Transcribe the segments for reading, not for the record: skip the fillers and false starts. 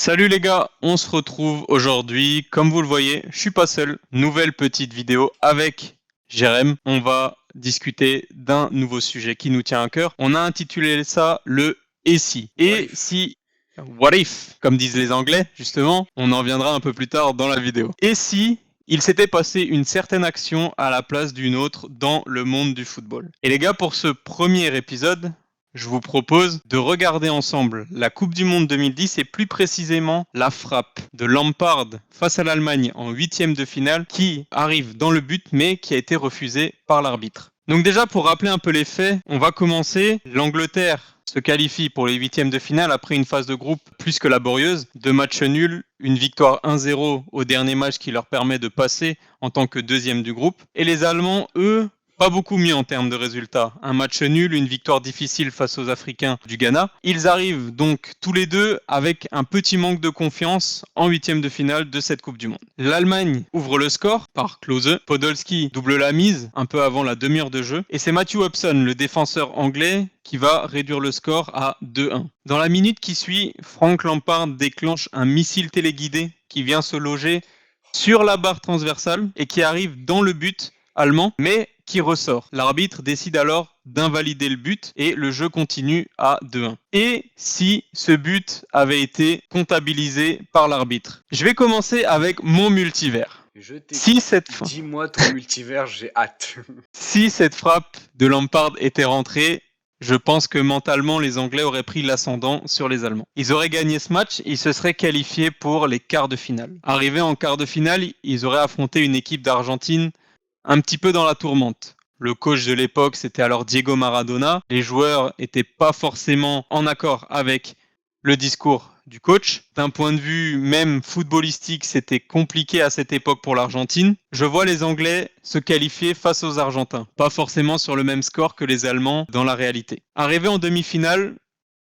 Salut les gars, on se retrouve aujourd'hui. Comme vous le voyez, je suis pas seul. Nouvelle petite vidéo avec Jérém. On va discuter d'un nouveau sujet qui nous tient à cœur. On a intitulé ça le et si. What Et if? si, what if, comme disent les Anglais, justement, on en viendra un peu plus tard dans la vidéo. Et si il s'était passé une certaine action à la place d'une autre dans le monde du football. Et les gars, pour ce premier épisode, je vous propose de regarder ensemble la Coupe du Monde 2010 et plus précisément la frappe de Lampard face à l'Allemagne en huitième de finale qui arrive dans le but mais qui a été refusée par l'arbitre. Donc déjà pour rappeler un peu les faits, on va commencer. L'Angleterre se qualifie pour les huitièmes de finale après une phase de groupe plus que laborieuse, 2 matchs nuls, une victoire 1-0 au dernier match qui leur permet de passer en tant que deuxième du groupe. Et les Allemands, eux, pas beaucoup mieux en termes de résultats. Un match nul, une victoire difficile face aux Africains du Ghana. Ils arrivent donc tous les deux avec un petit manque de confiance en huitième de finale de cette Coupe du Monde. L'Allemagne ouvre le score par Klose. Podolski double la mise un peu avant la demi-heure de jeu. Et c'est Matthew Hobson, le défenseur anglais, qui va réduire le score à 2-1. Dans la minute qui suit, Frank Lampard déclenche un missile téléguidé qui vient se loger sur la barre transversale et qui arrive dans le but allemand, mais qui ressort. L'arbitre décide alors d'invalider le but et le jeu continue à 2-1. Et si ce but avait été comptabilisé par l'arbitre? Je vais commencer avec mon multivers. Je Si t'écoute. cette, Dis-moi ton multivers, j'ai hâte. si cette frappe de Lampard était rentrée, je pense que mentalement, les Anglais auraient pris l'ascendant sur les Allemands. Ils auraient gagné ce match, ils se seraient qualifiés pour les quarts de finale. Arrivés en quart de finale, ils auraient affronté une équipe d'Argentine un petit peu dans la tourmente. Le coach de l'époque, c'était alors Diego Maradona. Les joueurs n'étaient pas forcément en accord avec le discours du coach. D'un point de vue même footballistique, c'était compliqué à cette époque pour l'Argentine. Je vois les Anglais se qualifier face aux Argentins, pas forcément sur le même score que les Allemands dans la réalité. Arrivés en demi-finale,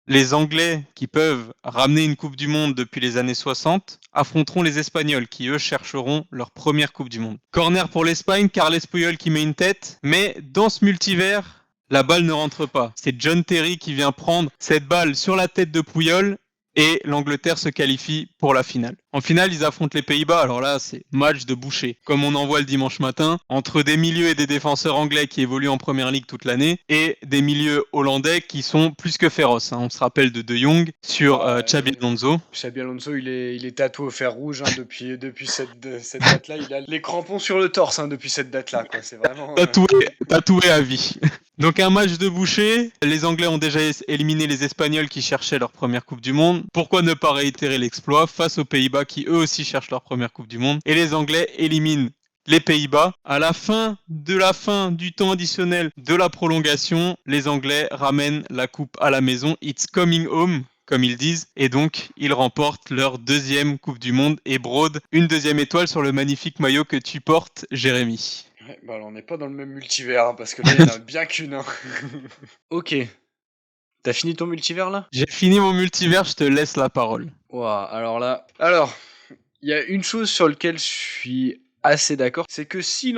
les Anglais, qui peuvent ramener une Coupe du Monde depuis les années 60, affronteront les Espagnols, qui eux chercheront leur première Coupe du Monde. Corner pour l'Espagne, Carles Puyol qui met une tête, mais dans ce multivers, la balle ne rentre pas. C'est John Terry qui vient prendre cette balle sur la tête de Puyol et l'Angleterre se qualifie pour la finale. En finale, ils affrontent les Pays-Bas. Alors là, c'est match de boucher, comme on en voit le dimanche matin, entre des milieux et des défenseurs anglais qui évoluent en Première Ligue toute l'année et des milieux hollandais qui sont plus que féroces. On se rappelle de Jong sur Xabi Alonso. Xabi Alonso, il est tatoué au fer rouge depuis cette date-là. Il a les crampons sur le torse depuis cette date-là. Quoi. C'est vraiment. Tatoué à vie. Donc un match de boucher, les Anglais ont déjà éliminé les Espagnols qui cherchaient leur première Coupe du Monde. Pourquoi ne pas réitérer l'exploit face aux Pays-Bas qui eux aussi cherchent leur première Coupe du Monde? Et les Anglais éliminent les Pays-Bas. À la fin du temps additionnel de la prolongation, les Anglais ramènent la coupe à la maison. It's coming home, comme ils disent, et donc ils remportent leur deuxième Coupe du Monde et brodent une deuxième étoile sur le magnifique maillot que tu portes, Jérémy. Ouais, bah alors on n'est pas dans le même multivers, parce que là, il y en a bien qu'une. Ok. T'as fini ton multivers, là? J'ai fini mon multivers, je te laisse la parole. Ouah, alors là... Alors, il y a une chose sur laquelle je suis assez d'accord, c'est que si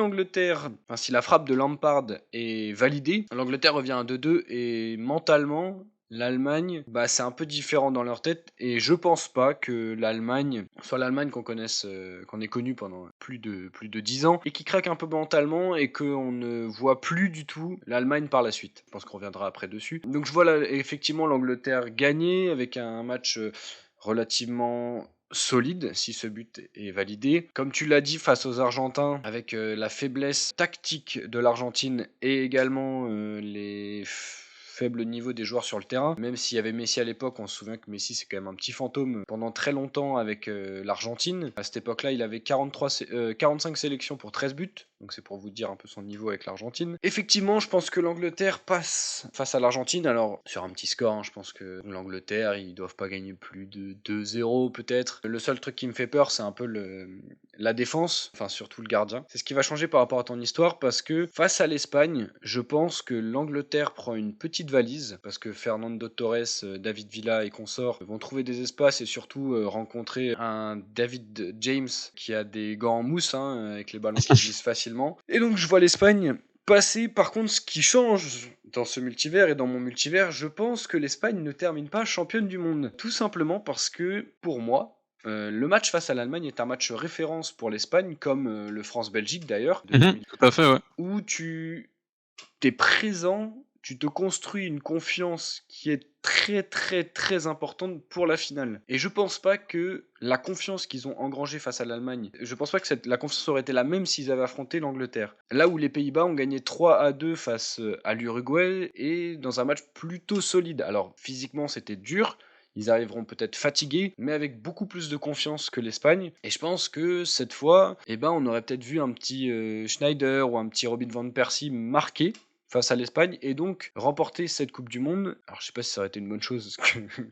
si la frappe de Lampard est validée, l'Angleterre revient à 2-2 et mentalement, l'Allemagne, c'est un peu différent dans leur tête et je pense pas que l'Allemagne soit l'Allemagne qu'on ait connue pendant plus de 10 ans et qui craque un peu mentalement et qu'on ne voit plus du tout l'Allemagne par la suite. Je pense qu'on reviendra après dessus. Donc je vois là, effectivement l'Angleterre gagner avec un match relativement solide si ce but est validé. Comme tu l'as dit, face aux Argentins, avec la faiblesse tactique de l'Argentine et également les faibles niveaux des joueurs sur le terrain. Même s'il y avait Messi à l'époque, on se souvient que Messi c'est quand même un petit fantôme pendant très longtemps avec l'Argentine. À cette époque-là, il avait 45 sélections pour 13 buts. Donc c'est pour vous dire un peu son niveau avec l'Argentine. Effectivement, je pense que l'Angleterre passe face à l'Argentine. Alors, sur un petit score, je pense que l'Angleterre, ils doivent pas gagner plus de 2-0 peut-être. Le seul truc qui me fait peur, c'est un peu la défense, enfin surtout le gardien. C'est ce qui va changer par rapport à ton histoire parce que face à l'Espagne, je pense que l'Angleterre prend une petite valise parce que Fernando Torres, David Villa et consorts vont trouver des espaces et surtout rencontrer un David James qui a des gants en mousse avec les ballons qui glissent facilement. Et donc je vois l'Espagne passer, par contre, ce qui change dans ce multivers et dans mon multivers, je pense que l'Espagne ne termine pas championne du monde. Tout simplement parce que, pour moi, le match face à l'Allemagne est un match référence pour l'Espagne, comme le France-Belgique d'ailleurs, de 2000, Tout à fait, ouais. où tu es présent, tu te construis une confiance qui est très très très importante pour la finale. Et je pense pas que la confiance qu'ils ont engrangée face à l'Allemagne, je pense pas que la confiance aurait été la même s'ils avaient affronté l'Angleterre. Là où les Pays-Bas ont gagné 3-2 face à l'Uruguay et dans un match plutôt solide. Alors physiquement c'était dur, ils arriveront peut-être fatigués, mais avec beaucoup plus de confiance que l'Espagne. Et je pense que cette fois, on aurait peut-être vu un petit Schneider ou un petit Robin van Persie marqué face à l'Espagne et donc remporter cette Coupe du Monde. Alors je sais pas si ça aurait été une bonne chose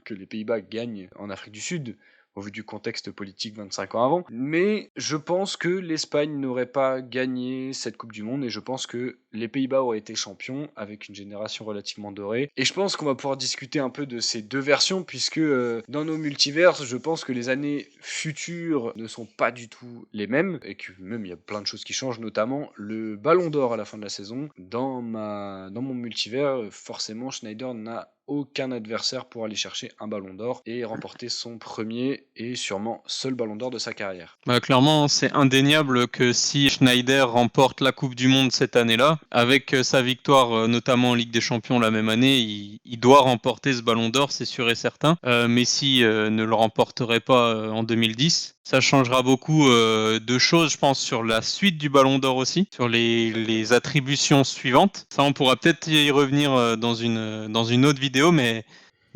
que les Pays-Bas gagnent en Afrique du Sud, au vu du contexte politique 25 ans avant, mais je pense que l'Espagne n'aurait pas gagné cette Coupe du Monde et je pense que les Pays-Bas auraient été champions avec une génération relativement dorée. Et je pense qu'on va pouvoir discuter un peu de ces deux versions puisque dans nos multivers, je pense que les années futures ne sont pas du tout les mêmes et que même il y a plein de choses qui changent, notamment le Ballon d'Or à la fin de la saison. Dans mon multivers, forcément, Schneider n'a aucun adversaire pour aller chercher un ballon d'or et remporter son premier et sûrement seul ballon d'or de sa carrière. Bah, clairement, c'est indéniable que si Schneider remporte la Coupe du Monde cette année-là, avec sa victoire notamment en Ligue des Champions la même année, il doit remporter ce ballon d'or, c'est sûr et certain. Messi ne le remporterait pas en 2010. Ça changera beaucoup de choses, je pense, sur la suite du Ballon d'Or aussi, sur les attributions suivantes. Ça, on pourra peut-être y revenir dans une autre vidéo, mais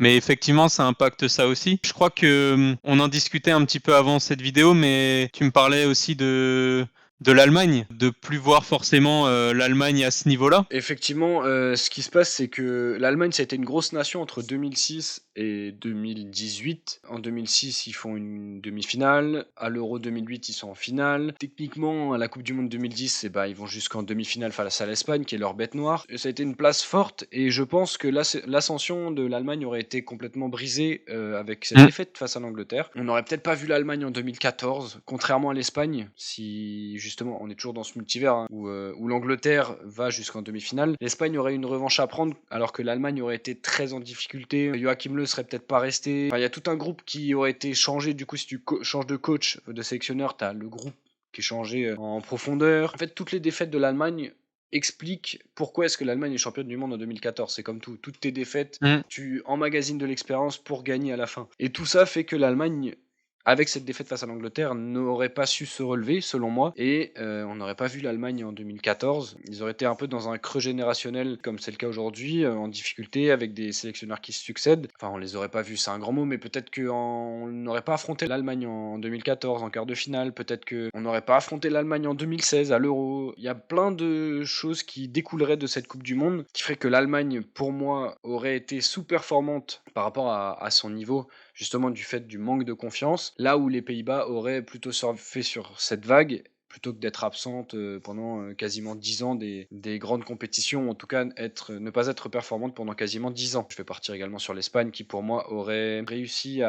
effectivement, ça impacte ça aussi. Je crois que on en discutait un petit peu avant cette vidéo, mais tu me parlais aussi de l'Allemagne, de plus voir forcément l'Allemagne à ce niveau-là. Effectivement, ce qui se passe, c'est que l'Allemagne, ça a été une grosse nation entre 2006 et 2018. En 2006, ils font une demi-finale. À l'Euro 2008, ils sont en finale. Techniquement, à la Coupe du Monde 2010, ils vont jusqu'en demi-finale face à l'Espagne, qui est leur bête noire. Et ça a été une place forte, et je pense que l'ascension de l'Allemagne aurait été complètement brisée avec cette défaite face à l'Angleterre. On n'aurait peut-être pas vu l'Allemagne en 2014, contrairement à l'Espagne, si justement, on est toujours dans ce multivers hein, où l'Angleterre va jusqu'en demi-finale. L'Espagne aurait une revanche à prendre alors que l'Allemagne aurait été très en difficulté. Joachim Löw serait peut-être pas resté. Enfin, il y a tout un groupe qui aurait été changé. Du coup, si tu changes de coach, de sélectionneur, tu as le groupe qui est changé en profondeur. En fait, toutes les défaites de l'Allemagne expliquent pourquoi est-ce que l'Allemagne est championne du monde en 2014. C'est comme tout. Toutes tes défaites, tu emmagasines de l'expérience pour gagner à la fin. Et tout ça fait que l'Allemagne, avec cette défaite face à l'Angleterre, n'aurait pas su se relever, selon moi, et on n'aurait pas vu l'Allemagne en 2014. Ils auraient été un peu dans un creux générationnel, comme c'est le cas aujourd'hui, en difficulté, avec des sélectionneurs qui se succèdent. Enfin, on les aurait pas vus, c'est un grand mot, mais peut-être qu'on n'aurait pas affronté l'Allemagne en 2014, en quart de finale, peut-être qu'on n'aurait pas affronté l'Allemagne en 2016, à l'Euro. Il y a plein de choses qui découleraient de cette Coupe du Monde, qui ferait que l'Allemagne, pour moi, aurait été sous-performante par rapport à son niveau, justement du fait du manque de confiance, là où les Pays-Bas auraient plutôt surfé sur cette vague, plutôt que d'être absente pendant quasiment 10 ans des grandes compétitions, ou en tout cas ne pas être performante pendant quasiment 10 ans. Je vais partir également sur l'Espagne qui pour moi aurait réussi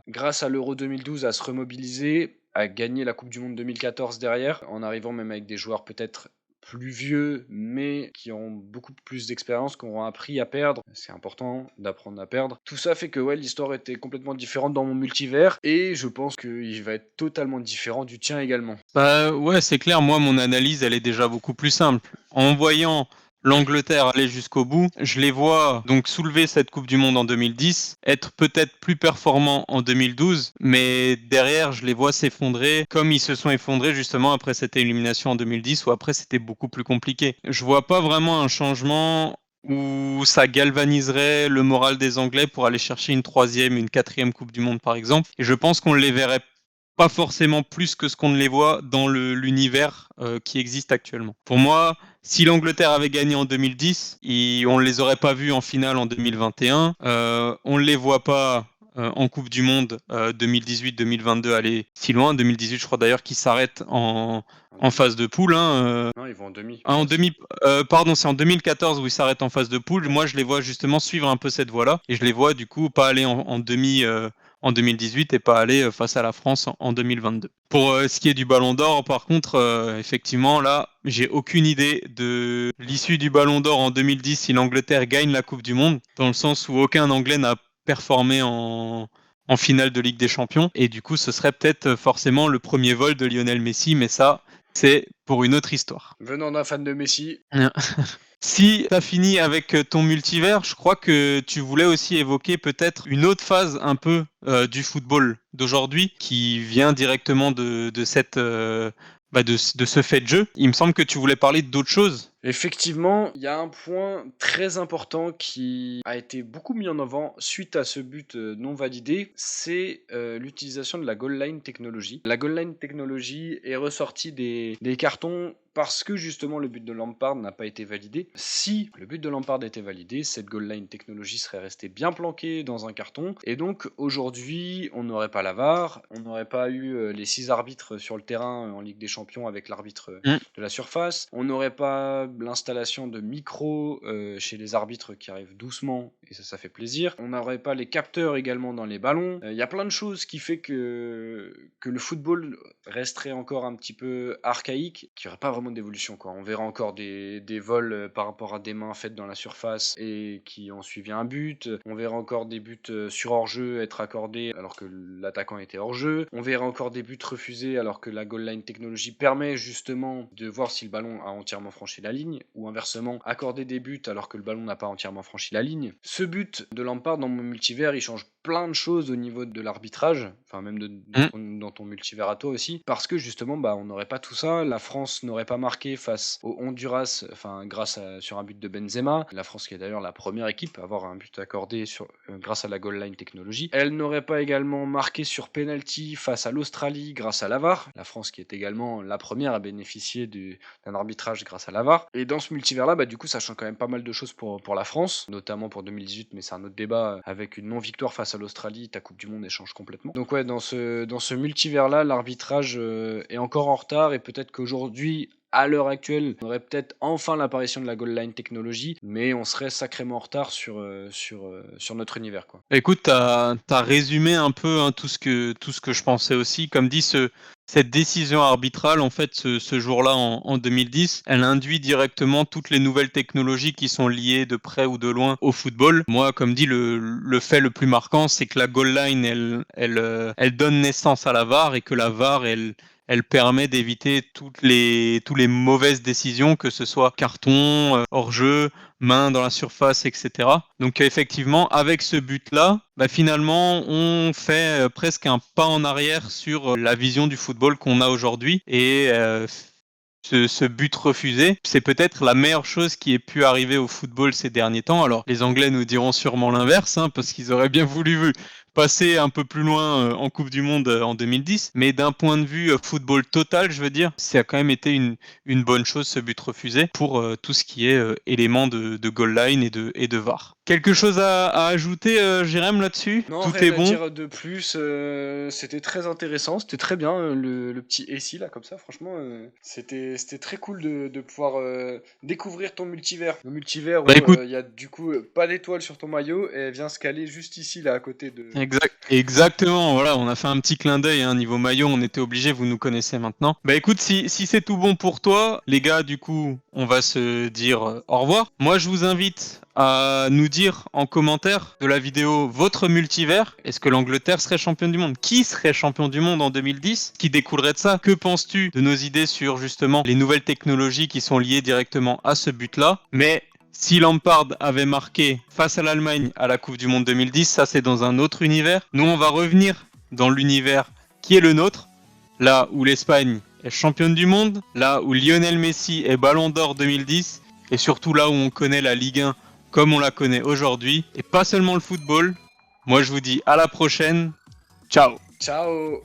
grâce à l'Euro 2012 à se remobiliser, à gagner la Coupe du Monde 2014 derrière, en arrivant même avec des joueurs peut-être plus vieux, mais qui ont beaucoup plus d'expérience, qui auront appris à perdre. C'est important d'apprendre à perdre. Tout ça fait que l'histoire était complètement différente dans mon multivers, et je pense qu'il va être totalement différent du tien également. Bah ouais, c'est clair, moi mon analyse elle est déjà beaucoup plus simple. En voyant l'Angleterre aller jusqu'au bout, je les vois donc soulever cette Coupe du Monde en 2010, être peut-être plus performants en 2012, mais derrière je les vois s'effondrer comme ils se sont effondrés justement après cette élimination en 2010 où après c'était beaucoup plus compliqué. Je vois pas vraiment un changement où ça galvaniserait le moral des Anglais pour aller chercher une 3e, une 4e Coupe du Monde par exemple, et je pense qu'on les verrait pas forcément plus que ce qu'on ne les voit dans l'univers qui existe actuellement. Pour moi, si l'Angleterre avait gagné en 2010, on ne les aurait pas vus en finale en 2021. On ne les voit pas en Coupe du Monde 2018-2022 aller si loin. 2018, je crois d'ailleurs qu'ils s'arrêtent en phase de poule. Non, ils vont en demi. Pardon, c'est en 2014 où ils s'arrêtent en phase de poule. Moi, je les vois justement suivre un peu cette voie-là. Et je les vois du coup pas aller en demi en 2018 et pas aller face à la France en 2022. Pour ce qui est du Ballon d'Or, par contre, effectivement, là, j'ai aucune idée de l'issue du Ballon d'Or en 2010 si l'Angleterre gagne la Coupe du Monde, dans le sens où aucun Anglais n'a performé en finale de Ligue des Champions. Et du coup, ce serait peut-être forcément le premier vol de Lionel Messi, mais ça, c'est pour une autre histoire. Venant d'un fan de Messi. Si tu as fini avec ton multivers, je crois que tu voulais aussi évoquer peut-être une autre phase un peu du football d'aujourd'hui qui vient directement de cette de ce fait de jeu. Il me semble que tu voulais parler d'autre chose. Effectivement, il y a un point très important qui a été beaucoup mis en avant suite à ce but non validé, c'est l'utilisation de la goal line technology. La goal line technology est ressortie des cartons parce que justement le but de Lampard n'a pas été validé. Si le but de Lampard était validé, cette goal line technology serait restée bien planquée dans un carton. Et donc aujourd'hui, on n'aurait pas la VAR, on n'aurait pas eu les 6 arbitres sur le terrain en Ligue des Champions avec l'arbitre de la surface. On n'aurait pas l'installation de micros chez les arbitres qui arrivent doucement, et ça fait plaisir. On n'aurait pas les capteurs également dans les ballons. Il y a plein de choses qui fait que le football resterait encore un petit peu archaïque, qu'il n'y aurait pas vraiment d'évolution, quoi. On verra encore des vols par rapport à des mains faites dans la surface et qui ont suivi un but. On verra encore des buts sur hors-jeu être accordés alors que l'attaquant était hors-jeu. On verra encore des buts refusés alors que la goal line technology permet justement de voir si le ballon a entièrement franchi la ligne, ou inversement accorder des buts alors que le ballon n'a pas entièrement franchi la ligne. Ce but de Lampard dans mon multivers, il change plein de choses au niveau de l'arbitrage, enfin même dans ton multivers à toi aussi, parce que justement on n'aurait pas tout ça. La France n'aurait pas marqué face au Honduras, sur un but de Benzema. La France qui est d'ailleurs la première équipe à avoir un but accordé grâce à la goal line technology. Elle n'aurait pas également marqué sur penalty face à l'Australie grâce à la VAR. La France qui est également la première à bénéficier d'un arbitrage grâce à la VAR. Et dans ce multivers-là, du coup, ça change quand même pas mal de choses pour la France, notamment pour 2018, mais c'est un autre débat. Avec une non-victoire face à l'Australie, ta Coupe du Monde échange complètement. Donc ouais, dans ce multivers-là, l'arbitrage est encore en retard, et peut-être qu'aujourd'hui, à l'heure actuelle, on aurait peut-être enfin l'apparition de la goal line technology, mais on serait sacrément en retard sur notre univers, quoi. Écoute, t'as résumé un peu tout ce que je pensais aussi. Comme dit, cette décision arbitrale, en fait, ce jour-là en 2010, elle induit directement toutes les nouvelles technologies qui sont liées de près ou de loin au football. Moi, comme dit, le fait le plus marquant, c'est que la goal line, elle donne naissance à la VAR, et que la VAR, elle permet d'éviter toutes les mauvaises décisions, que ce soit carton, hors-jeu, main dans la surface, etc. Donc effectivement, avec ce but-là, finalement, on fait presque un pas en arrière sur la vision du football qu'on a aujourd'hui. Et ce but refusé, c'est peut-être la meilleure chose qui ait pu arriver au football ces derniers temps. Alors, les Anglais nous diront sûrement l'inverse, parce qu'ils auraient bien voulu passer un peu plus loin en Coupe du Monde en 2010. Mais d'un point de vue football total, je veux dire, ça a quand même été une bonne chose, ce but refusé, pour tout ce qui est éléments de goal line et de VAR. Quelque chose à ajouter, Jérém, là-dessus? Non, Tout rien est à bon? dire de plus. C'était très intéressant, c'était très bien le petit SI là, comme ça. Franchement, c'était très cool de pouvoir découvrir ton multivers. Le multivers où Écoute, il y a du coup pas d'étoile sur ton maillot, et elle vient se caler juste ici là à côté de. Exactement, voilà, on a fait un petit clin d'œil, niveau maillot, on était obligé, vous nous connaissez maintenant. Écoute, si c'est tout bon pour toi, les gars, du coup, on va se dire au revoir. Moi, je vous invite à nous dire en commentaire de la vidéo votre multivers. Est-ce que l'Angleterre serait championne du monde? Qui serait champion du monde en 2010? Qui découlerait de ça? Que penses-tu de nos idées sur justement les nouvelles technologies qui sont liées directement à ce but-là? Mais si Lampard avait marqué face à l'Allemagne à la Coupe du Monde 2010, ça c'est dans un autre univers. Nous, on va revenir dans l'univers qui est le nôtre, là où l'Espagne est championne du monde, là où Lionel Messi est Ballon d'Or 2010, et surtout là où on connaît la Ligue 1 comme on la connaît aujourd'hui, et pas seulement le football. Moi, je vous dis à la prochaine. Ciao. Ciao.